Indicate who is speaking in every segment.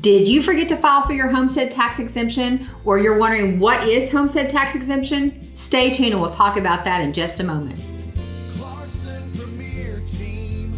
Speaker 1: Did you forget to file for your homestead tax exemption, or you're wondering what is homestead tax exemption? Stay tuned and we'll talk about that in just a moment.
Speaker 2: Clarkson Premier Team,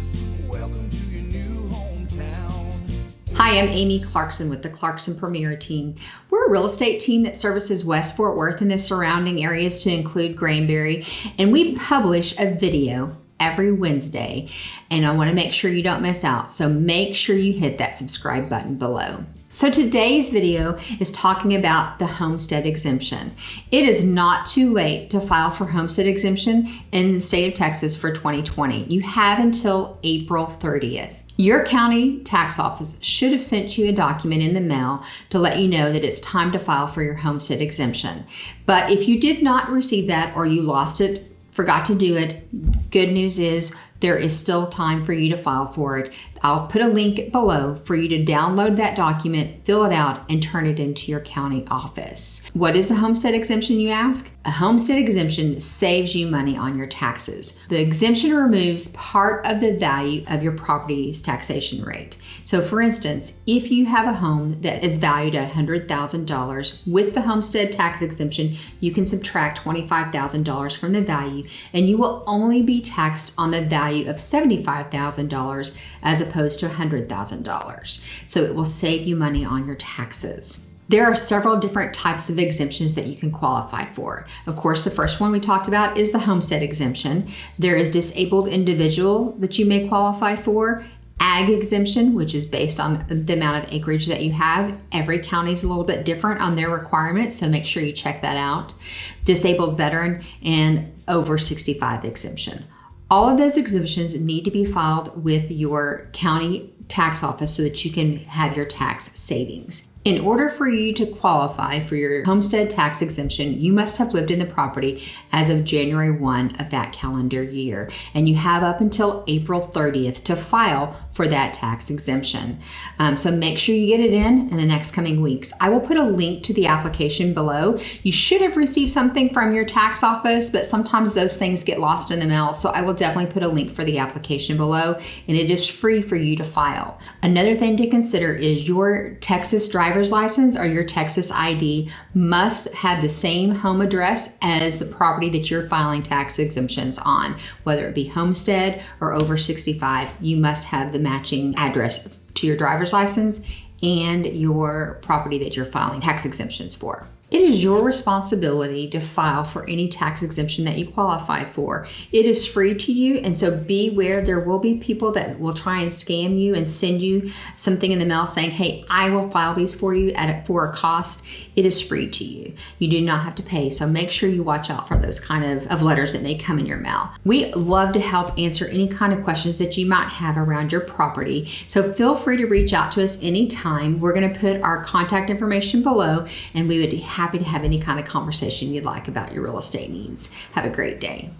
Speaker 2: welcome to your new hometown.
Speaker 1: Hi, I'm Amy Clarkson with the Clarkson Premier Team. We're a real estate team that services West Fort Worth and the surrounding areas to include Granbury, and we publish a video every Wednesday, and I want to make sure you don't miss out, so make sure you hit that subscribe button below. So today's video is talking about the homestead exemption. It is not too late to file for homestead exemption in the state of Texas for 2020. You have until April 30th. Your county tax office should have sent you a document in the mail to let you know that it's time to file for your homestead exemption. But if you did not receive that, or you lost it, forgot to do it, good news is there is still time for you to file for it. I'll put a link below for you to download that document, fill it out, and turn it into your county office. What is the homestead exemption, you ask? A homestead exemption saves you money on your taxes. The exemption removes part of the value of your property's taxation rate. So for instance, if you have a home that is valued at $100,000, with the homestead tax exemption, you can subtract $25,000 from the value, and you will only be taxed on the value of $75,000 as opposed to $100,000. So it will save you money on your taxes. There are several different types of exemptions that you can qualify for. Of course, the first one we talked about is the homestead exemption. There is disabled individual that you may qualify for. Ag exemption, which is based on the amount of acreage that you have. Every county is a little bit different on their requirements, so make sure you check that out. Disabled veteran and over 65 exemption. All of those exemptions need to be filed with your county tax office so that you can have your tax savings. In order for you to qualify for your homestead tax exemption, you must have lived in the property as of January 1 of that calendar year, and you have up until April 30th to file for that tax exemption. So make sure you get it in the next coming weeks. I will put a link to the application below. You should have received something from your tax office, but sometimes those things get lost in the mail, so I will definitely put a link for the application below, and it is free for you to file. Another thing to consider is your Texas driver's license or your Texas ID must have the same home address as the property that you're filing tax exemptions on. Whether it be homestead or over 65, you must have the matching address to your driver's license and your property that you're filing tax exemptions for. It is your responsibility to file for any tax exemption that you qualify for. It is free to you, and so beware, there will be people that will try and scam you and send you something in the mail saying, hey, I will file these for you for a cost. It is free to you. You do not have to pay, so make sure you watch out for those kind of letters that may come in your mail. We love to help answer any kind of questions that you might have around your property, so feel free to reach out to us anytime. We're going to put our contact information below, and we would be happy to have any kind of conversation you'd like about your real estate needs. Have a great day.